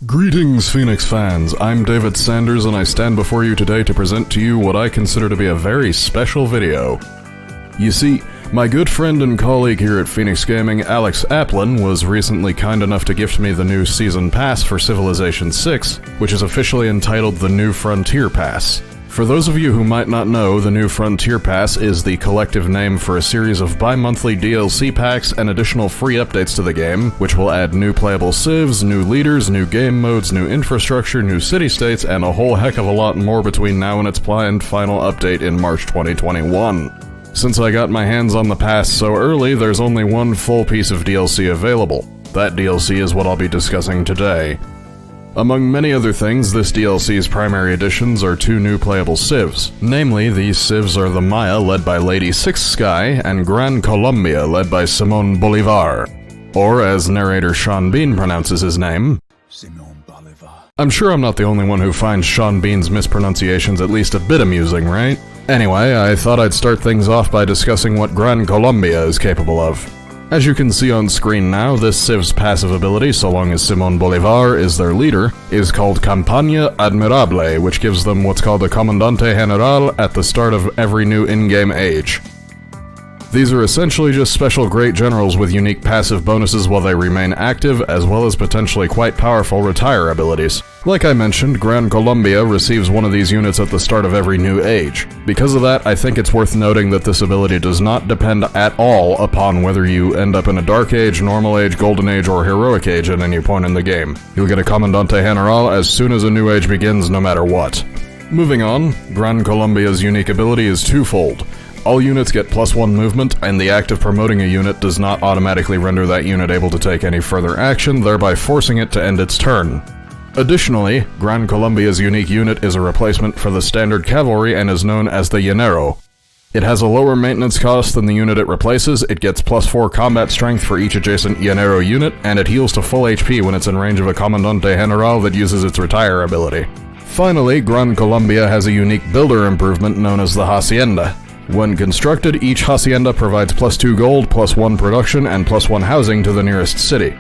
Greetings, Phoenix fans. I'm David Sanders, and I stand before you today to present to you what I consider to be a very special video. You see, my good friend and colleague here at Phoenix Gaming, Alex Applin, was recently kind enough to gift me the new Season Pass for Civilization VI, which is officially entitled the New Frontier Pass. For those of you who might not know, the New Frontier Pass is the collective name for a series of bi-monthly DLC packs and additional free updates to the game, which will add new playable civs, new leaders, new game modes, new infrastructure, new city-states, and a whole heck of a lot more between now and its planned final update in March 2021. Since I got my hands on the pass so early, there's only one full piece of DLC available. That DLC is what I'll be discussing today. Among many other things, this DLC's primary additions are two new playable civs. Namely, these civs are the Maya, led by Lady Six Sky, and Gran Colombia, led by Simon Bolivar. Or, as narrator Sean Bean pronounces his name, Simon Bolivar. I'm sure I'm not the only one who finds Sean Bean's mispronunciations at least a bit amusing, right? Anyway, I thought I'd start things off by discussing what Gran Colombia is capable of. As you can see on screen now, this civ's passive ability, so long as Simon Bolivar is their leader, is called Campaña Admirable, which gives them what's called a Comandante General at the start of every new in-game age. These are essentially just special great generals with unique passive bonuses while they remain active, as well as potentially quite powerful retire abilities. Like I mentioned, Gran Colombia receives one of these units at the start of every new age. Because of that, I think it's worth noting that this ability does not depend at all upon whether you end up in a Dark Age, Normal Age, Golden Age, or Heroic Age at any point in the game. You'll get a Comandante General as soon as a new age begins, no matter what. Moving on, Gran Colombia's unique ability is twofold. All units get +1 movement, and the act of promoting a unit does not automatically render that unit able to take any further action, thereby forcing it to end its turn. Additionally, Gran Colombia's unique unit is a replacement for the standard cavalry and is known as the Llanero. It has a lower maintenance cost than the unit it replaces, it gets +4 combat strength for each adjacent Llanero unit, and it heals to full HP when it's in range of a Comandante General that uses its retire ability. Finally, Gran Colombia has a unique builder improvement known as the Hacienda. When constructed, each hacienda provides +2 gold, +1 production, and +1 housing to the nearest city.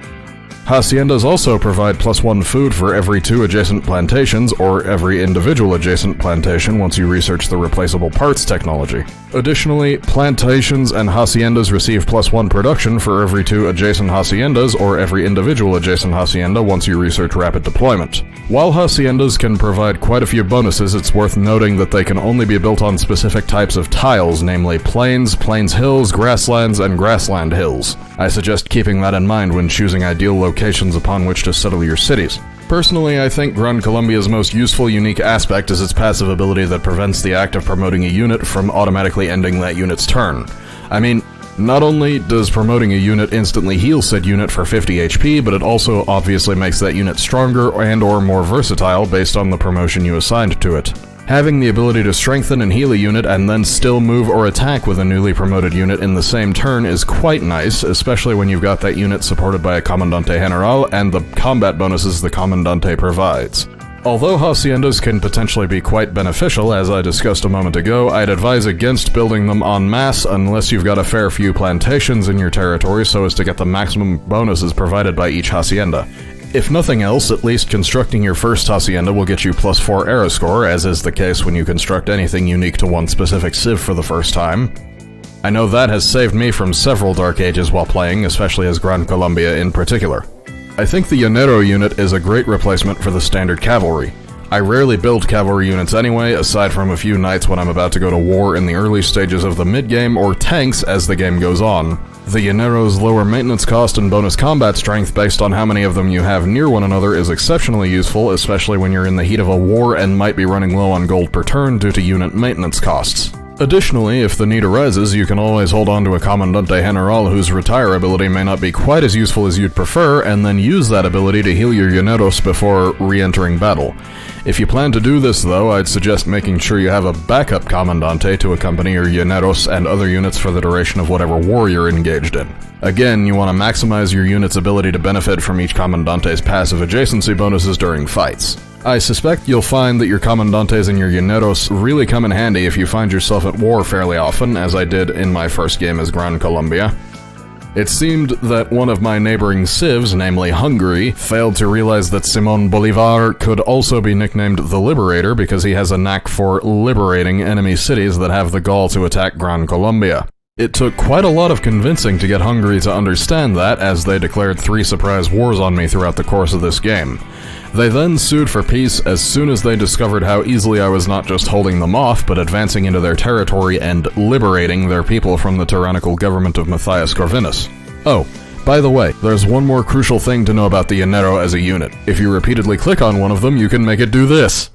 Haciendas also provide +1 food for every 2 adjacent plantations, or every individual adjacent plantation once you research the replaceable parts technology. Additionally, plantations and haciendas receive +1 production for every 2 adjacent haciendas, or every individual adjacent hacienda once you research rapid deployment. While haciendas can provide quite a few bonuses, it's worth noting that they can only be built on specific types of tiles, namely plains, plains hills, grasslands, and grassland hills. I suggest keeping that in mind when choosing ideal locations upon which to settle your cities. Personally, I think Gran Colombia's most useful unique aspect is its passive ability that prevents the act of promoting a unit from automatically ending that unit's turn. I mean, not only does promoting a unit instantly heal said unit for 50 HP, but it also obviously makes that unit stronger and/or more versatile based on the promotion you assigned to it. Having the ability to strengthen and heal a unit and then still move or attack with a newly promoted unit in the same turn is quite nice, especially when you've got that unit supported by a Comandante General and the combat bonuses the Comandante provides. Although haciendas can potentially be quite beneficial, as I discussed a moment ago, I'd advise against building them en masse unless you've got a fair few plantations in your territory so as to get the maximum bonuses provided by each hacienda. If nothing else, at least constructing your first hacienda will get you +4 era score, as is the case when you construct anything unique to one specific civ for the first time. I know that has saved me from several Dark Ages while playing, especially as Gran Colombia in particular. I think the Llanero unit is a great replacement for the standard cavalry. I rarely build cavalry units anyway, aside from a few nights when I'm about to go to war in the early stages of the mid-game, or tanks as the game goes on. The Llanero's lower maintenance cost and bonus combat strength based on how many of them you have near one another is exceptionally useful, especially when you're in the heat of a war and might be running low on gold per turn due to unit maintenance costs. Additionally, if the need arises, you can always hold on to a Comandante General whose retire ability may not be quite as useful as you'd prefer, and then use that ability to heal your Llaneros before re-entering battle. If you plan to do this though, I'd suggest making sure you have a backup Comandante to accompany your Llaneros and other units for the duration of whatever war you're engaged in. Again, you want to maximize your unit's ability to benefit from each Commandante's passive adjacency bonuses during fights. I suspect you'll find that your Commandantes and your Llaneros really come in handy if you find yourself at war fairly often, as I did in my first game as Gran Colombia. It seemed that one of my neighboring civs, namely Hungary, failed to realize that Simón Bolívar could also be nicknamed the Liberator because he has a knack for liberating enemy cities that have the gall to attack Gran Colombia. It took quite a lot of convincing to get Hungary to understand that, as they declared 3 surprise wars on me throughout the course of this game. They then sued for peace as soon as they discovered how easily I was not just holding them off, but advancing into their territory and liberating their people from the tyrannical government of Matthias Corvinus. Oh, by the way, there's one more crucial thing to know about the Llanero as a unit. If you repeatedly click on one of them, you can make it do this.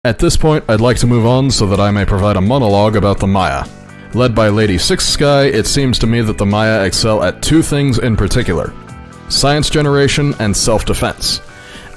At this point, I'd like to move on so that I may provide a monologue about the Maya. Led by Lady Six Sky, it seems to me that the Maya excel at 2 things in particular: science generation and self-defense.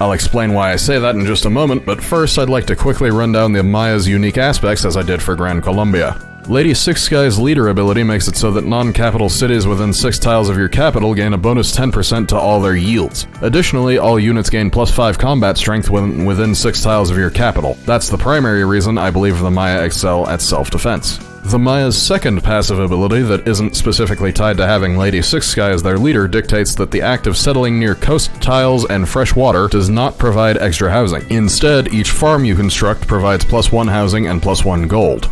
I'll explain why I say that in just a moment, but first I'd like to quickly run down the Maya's unique aspects as I did for Gran Colombia. Lady Six Sky's leader ability makes it so that non-capital cities within 6 tiles of your capital gain a bonus 10% to all their yields. Additionally, all units gain +5 combat strength within 6 tiles of your capital. That's the primary reason I believe the Maya excel at self-defense. The Maya's second passive ability that isn't specifically tied to having Lady Six Sky as their leader dictates that the act of settling near coast tiles and fresh water does not provide extra housing. Instead, each farm you construct provides +1 housing and +1 gold.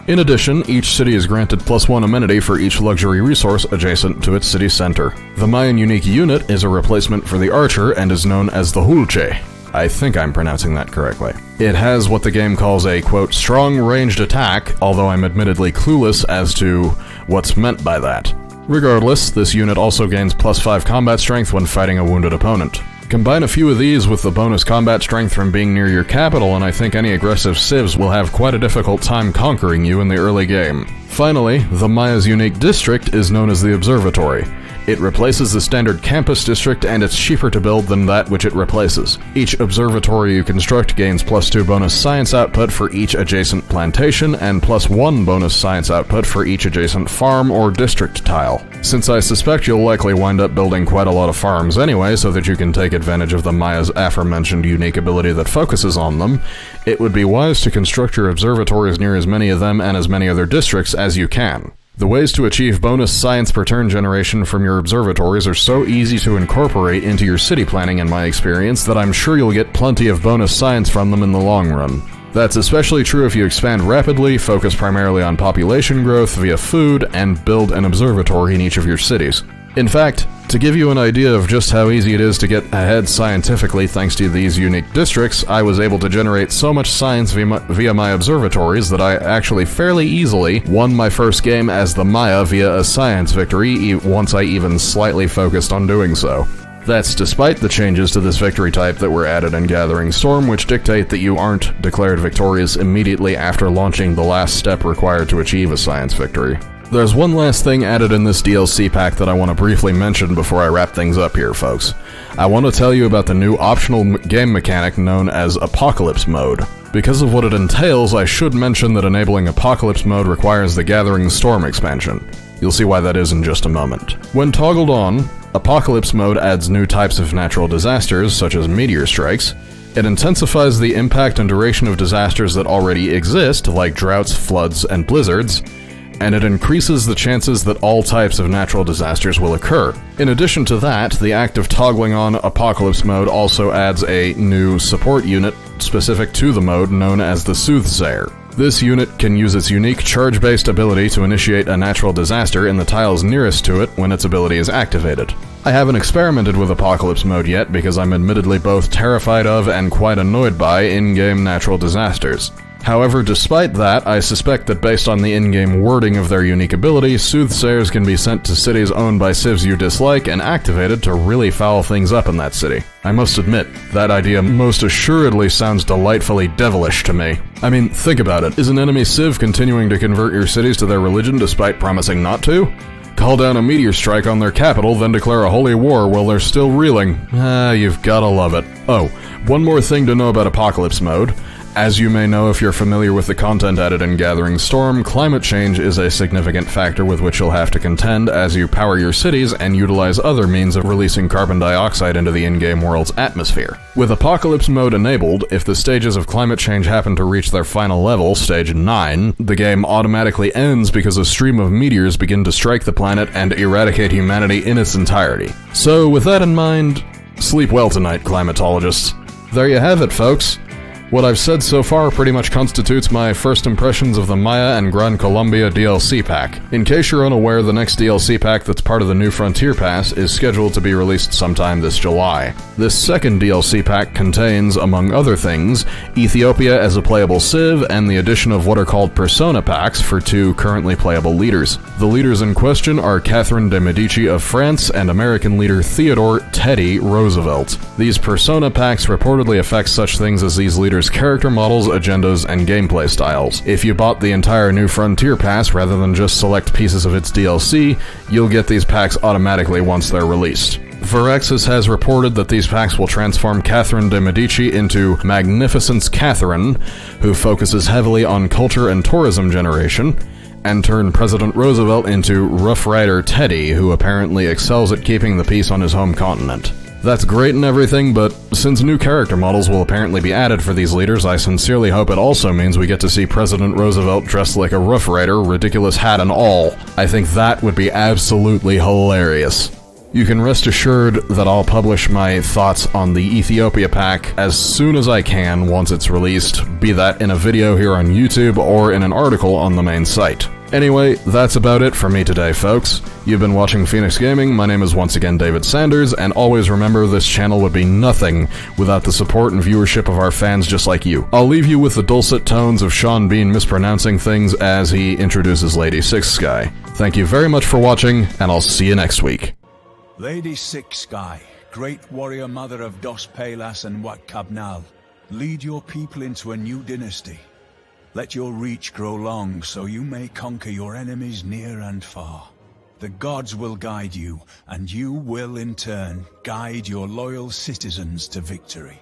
In addition, each city is granted +1 amenity for each luxury resource adjacent to its city center. The Mayan unique unit is a replacement for the archer and is known as the Hulche. I think I'm pronouncing that correctly. It has what the game calls a, quote, strong ranged attack, although I'm admittedly clueless as to what's meant by that. Regardless, this unit also gains +5 combat strength when fighting a wounded opponent. Combine a few of these with the bonus combat strength from being near your capital, and I think any aggressive civs will have quite a difficult time conquering you in the early game. Finally, the Maya's unique district is known as the Observatory. It replaces the standard campus district, and it's cheaper to build than that which it replaces. Each observatory you construct gains +2 bonus science output for each adjacent plantation, and +1 bonus science output for each adjacent farm or district tile. Since I suspect you'll likely wind up building quite a lot of farms anyway, so that you can take advantage of the Maya's aforementioned unique ability that focuses on them, it would be wise to construct your observatories near as many of them and as many other districts as you can. The ways to achieve bonus science per turn generation from your observatories are so easy to incorporate into your city planning in my experience that I'm sure you'll get plenty of bonus science from them in the long run. That's especially true if you expand rapidly, focus primarily on population growth via food, and build an observatory in each of your cities. In fact, to give you an idea of just how easy it is to get ahead scientifically thanks to these unique districts, I was able to generate so much science via my observatories that I actually fairly easily won my first game as the Maya via a science victory once I even slightly focused on doing so. That's despite the changes to this victory type that were added in Gathering Storm, which dictate that you aren't declared victorious immediately after launching the last step required to achieve a science victory. There's one last thing added in this DLC pack that I want to briefly mention before I wrap things up here, folks. I want to tell you about the new optional game mechanic known as Apocalypse Mode. Because of what it entails, I should mention that enabling Apocalypse Mode requires the Gathering Storm expansion. You'll see why that is in just a moment. When toggled on, Apocalypse Mode adds new types of natural disasters, such as meteor strikes. It intensifies the impact and duration of disasters that already exist, like droughts, floods, and blizzards, and it increases the chances that all types of natural disasters will occur. In addition to that, the act of toggling on Apocalypse Mode also adds a new support unit specific to the mode known as the Soothsayer. This unit can use its unique charge-based ability to initiate a natural disaster in the tiles nearest to it when its ability is activated. I haven't experimented with Apocalypse Mode yet because I'm admittedly both terrified of and quite annoyed by in-game natural disasters. However, despite that, I suspect that based on the in-game wording of their unique ability, Soothsayers can be sent to cities owned by civs you dislike and activated to really foul things up in that city. I must admit, that idea most assuredly sounds delightfully devilish to me. I mean, think about it. Is an enemy civ continuing to convert your cities to their religion despite promising not to? Call down a meteor strike on their capital, then declare a holy war while they're still reeling. You've gotta love it. Oh, one more thing to know about Apocalypse Mode. As you may know if you're familiar with the content added in Gathering Storm, climate change is a significant factor with which you'll have to contend as you power your cities and utilize other means of releasing carbon dioxide into the in-game world's atmosphere. With Apocalypse Mode enabled, if the stages of climate change happen to reach their final level, stage 9, the game automatically ends because a stream of meteors begin to strike the planet and eradicate humanity in its entirety. So with that in mind, sleep well tonight, climatologists. There you have it, folks. What I've said so far pretty much constitutes my first impressions of the Maya and Gran Colombia DLC pack. In case you're unaware, the next DLC pack that's part of the New Frontier Pass is scheduled to be released sometime this July. This second DLC pack contains, among other things, Ethiopia as a playable civ and the addition of what are called Persona packs for 2 currently playable leaders. The leaders in question are Catherine de' Medici of France and American leader Theodore Teddy Roosevelt. These Persona packs reportedly affect such things as these leaders' character models, agendas, and gameplay styles. If you bought the entire New Frontier Pass rather than just select pieces of its DLC, you'll get these packs automatically once they're released. Virexis has reported that these packs will transform Catherine de' Medici into Magnificence Catherine, who focuses heavily on culture and tourism generation, and turn President Roosevelt into Rough Rider Teddy, who apparently excels at keeping the peace on his home continent. That's great and everything, but since new character models will apparently be added for these leaders, I sincerely hope it also means we get to see President Roosevelt dressed like a Rough Rider, ridiculous hat and all. I think that would be absolutely hilarious. You can rest assured that I'll publish my thoughts on the Ethiopia pack as soon as I can once it's released, be that in a video here on YouTube or in an article on the main site. Anyway, that's about it for me today, folks. You've been watching Phoenix Gaming, my name is once again David Sanders, and always remember this channel would be nothing without the support and viewership of our fans just like you. I'll leave you with the dulcet tones of Sean Bean mispronouncing things as he introduces Lady Six Sky. Thank you very much for watching, and I'll see you next week. Lady Six Sky, great warrior mother of Dos Pelas and Wat Cabnal, lead your people into a new dynasty. Let your reach grow long so you may conquer your enemies near and far. The gods will guide you, and you will in turn guide your loyal citizens to victory.